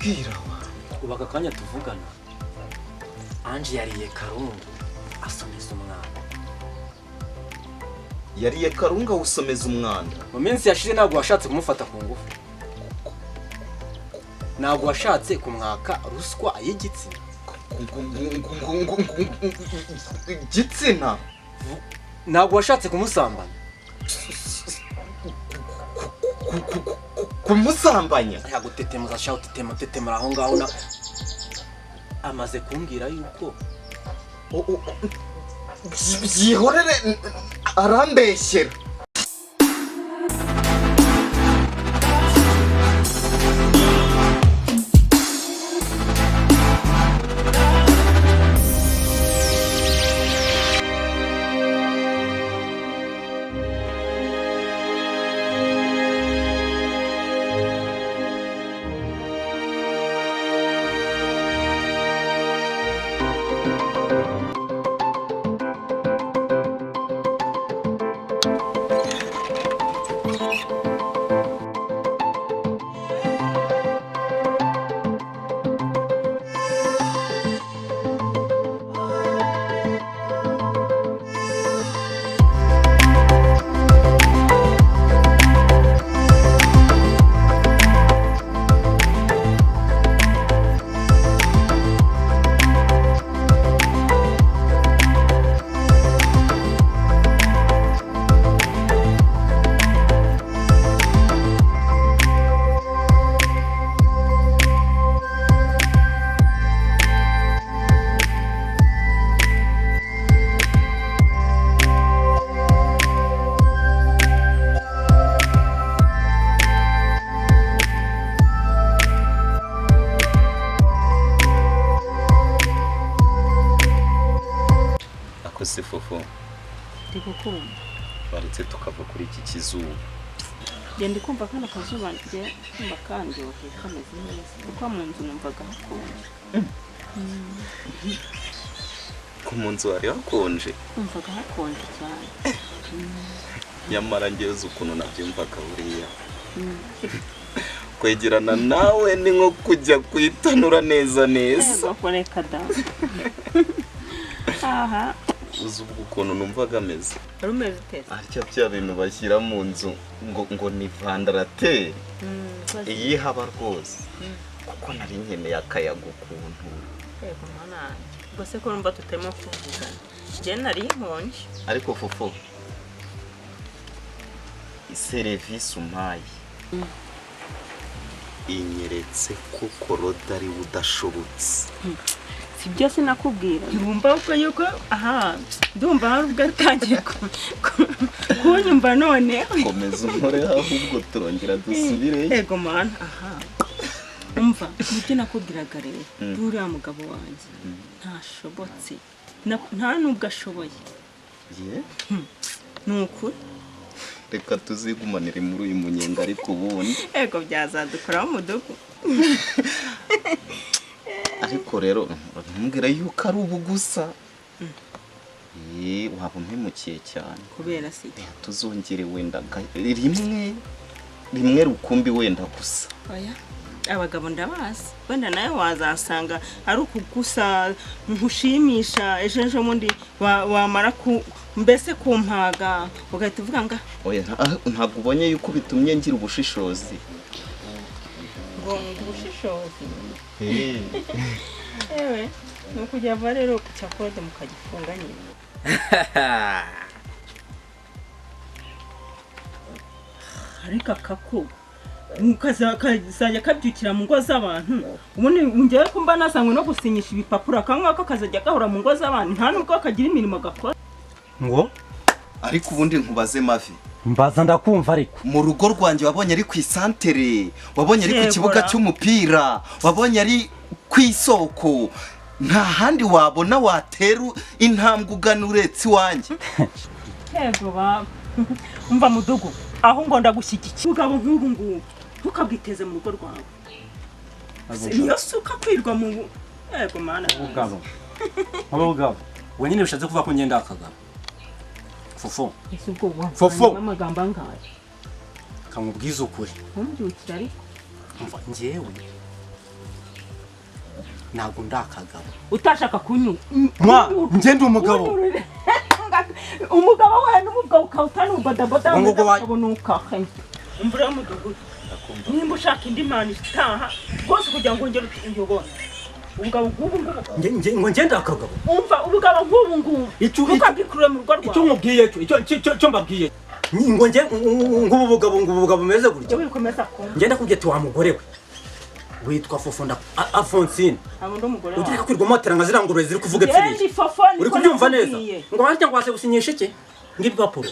bwira ubu aka kanya tuvugana Ange yariye karungu asomeza umwana. Yariye karunga usomeza umwanda. Mu minsi yashize ntabwo washatse kumufata ku ngufu, ntabwo washatse kumwaka ruswa y'igitsina. Igitsina? Ntabwo washatse kumusambanya. Kumusambanya? Yagutetemuza shaho tetemura aho ngaho na amaze kumbwira yuko byihorere arambeshyera. Se fofo ndikukumva baretse tukava kuri iki kizuba. Genda kumva kana kazuba ngiye kumva kandi oke kameze neza kuko mu nzu numvaga hakonje. Ku munzu hari hakonje? Numvaga hakonje cyane. Nyamara ngeze ukuntu nabyumvaga buriya. Kwegerana nawe ni nko kujya kwitanura neza neza. Bakoreka da. Aha Uzubwo ukuntu numvaga ameze. rumeze tese. Aricyo bya bintu bashyira mu nzu ngo ni vandarateri. Iyi haba rwose. Kuko nari nkeneye akayaga ukuntu. Yego mana. Gose ko numva tutemo kuvugana. Je nari nkonje. Ariko fofo serivisi umpaye Inyeretse ko Korode ari udashobotse. Si byose nakubwira. Ndumva uko yuko aha ndumva hari ugatangiye kunyumva none. komeza unkore ahubwo turongera dusubire. Yego mana aha. Umva nibyo nakubwiraga rero. Uriya mugabo wanjye ntashobotse. Nta nubwo ashoboye. Ye? Nukuri. Reka tuzigumanire muri uyu munyenga ariko ubundi. Yego byazadukora mu duku. Ariko rero ntumbwira yuko ari ubugusa. Waba umpemukiye cyane. Kubera si. Tuzongere wenda rimwe rukumbi wenda gusa. Oya. Abagabo ndabazi. Wenda nawe wazasanga ari ukugusa nkushimisha ejo mundi wamara mbese kumpaga ugahita uvuga nga. Oya ntabwo ubonye yuko bitumye ngira ubushishozi. Ngo ubushishozi. Ewe nukujya rero cyakode mukagifunga nyine. Ariko akako ukazajya kabyukira mu ngo z'abantu ubundi ngiye kumba nasangwe no gusinyisha ibipapuro akangaka kazajya gahora mu ngo z'abantu nta nubwo akagira imirimo gakora ngo. Ariko ubundi nkubaze Mavi, Mbaza ndakumva ariko. Mu rugo rwanjye wabonye ari ku isantere, wabonye ari ku kibuga cy'umupira, wabonye ari ku isoko. Nta handi wabona wateru intambwe ugana uretse iwanjye. Yego ba. Umva mudugu. Aho ngo ndagushyigikira. Ugabo nk'ubu ngubu. Ntukabwiteze mu rugo rwawe. Niyo suka kwirwa mu yego mana. Ugabo. Ugabo. Wenyine bishatse kuva ko ngenda akagabo. Fofo. Fofo. Amagambo angahe. Kamubwiza ukuri. Ntumbyukira ariko. Umva njyewe ntabwo ndakagabo utashaka kunyura njye ndi umugabo umugabo we n'umugabo ukawutana ubodaboda Ngo ukabona ukahanye umvura y'umudugudu nimba ushaka indi mpano itaha rwose kugira ngo ngere uyobone ubugabo nk'ubu ngubu ngo ngende akagabo umva ubugabo nk'ubu ngubu ntukabwikurure mu rugo rwawe icyo nkubwiye cyo mbabwiye ngo nge ngubu bugabo bumeze gutya wikomeza kumva ngenda kubye tu wa mugore we witwa Fofo Afonsine abo ndo mugore ugira kwirwa motera nka zirangurure ziri kuvuga epfiriye uri kubyumva neza ngo harya ngo waze gusinyisha iki ngibwa poro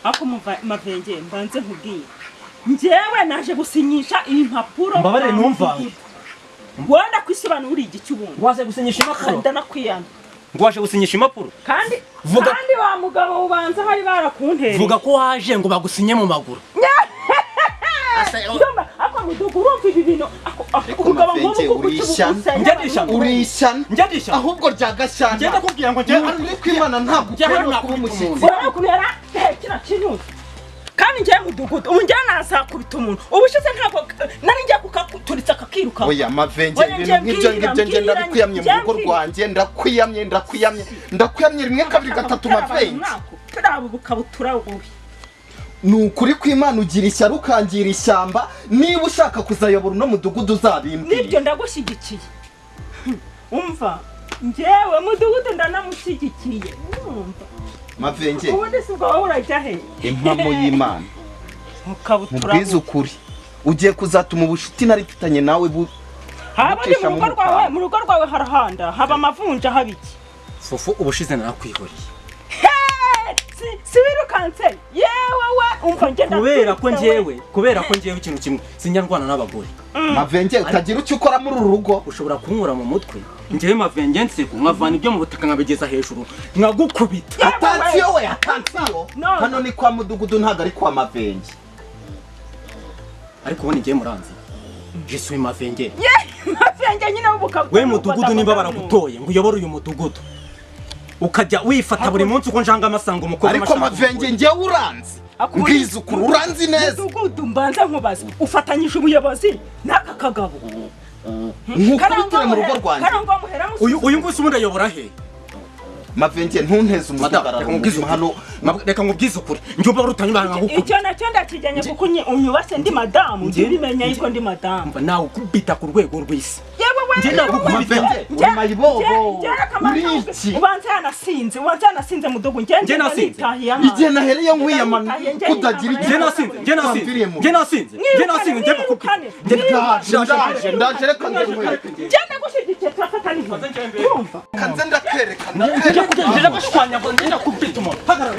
ako mavenge mbanze nkubwiye njyewe naje gusinyisha impapuro mbabare numva wanda kwisobanura uri igicyubundi waze gusinyisha impapuro ndanakwiyana ngo waje gusinyisha impapuro kandi wa mugabo ubanza hari barakuntere vuga ko waje ngo bagusinye mu maguru ako mudugu urumva ibi bintu umugabo nk'ubu urishyana ahubwo ryagashyana ngenda kubwira ngo uri kwimana ntabwo ukwiye kuba umushyitsi kubera kino kinyuze kandi njye mudugudu ubu njye nazakubita umuntu ubushize ntabwo nari njye kuturitsa akakiruka oya mavenge ibintu nk'ibyo ngende ndakwiyamye mu rugo rwanjye ndakwiyamye rimwe kabiri gatatu mavenge turaba ubukabutura bubi ni ukuri kw'Imana ugira ishyari ukangira ishyamba niba ushaka kuzayobora uno mudugudu uzabimbwira nibyo ndagushyigikiye umva njyewe mudugudu ndanamushyigikiye umva mavenge ubundi si ubwo wowe urajya he impamo y'Imana mukabutura mubwize ukuri ugiye kuzatuma ubucuti narifitanye nawe haba mu rugo rwawe harahanda haba amavunja haba iki Fofo ubushize narakwihoriye si wirukanse yewe we umva ngenda kubera ko njyewe ikintu kimwe sinyarwana n'abagore mavenge utagira icyo ukora muri uru rugo ushobora kunkura mu mutwe njyewe mavenge nseko nkavana ibyo mu butaka nkabigeza hejuru nkagukubita atansiyo hano ni kwa mudugudu ntabwo ari kwa mavenge ariko ubundi njyewe muranzi jesuwe mavenge mavenge nyine we mudugudu nimba baragutoye ngo uyobore uyu mudugudu ukajya wifata buri munsi uko njanga amasango mukora ariko mavenge njyewe uranzi mbwiza ukuri uranzi neza mudugudu mbanza nkubaza ufatanyije ubuyobozi n'aka kagabo nkukubitire mu rugo rwanjye uyu nguyu ubundi ayobora he mavenge ntunteze umudugararo hano reka nkubwize ukuri njye uba rutanyuma nkagukubita icyo nacyo ndakijyanye kuko unyubase ndi madamu njye bimenya yuko ndi madamu nawe ukubita ku rwego rw'isi njye nagukubita mayibobo uriki ubanza yanasinze mudugu njye nitahiye amazi igihe nahereye nkwiyamana kudagira igihe nasinze ndaje reka njye nagushyigikiye turafatanyije urumva kanze ndakwerekana ndakubita umuntu hagarara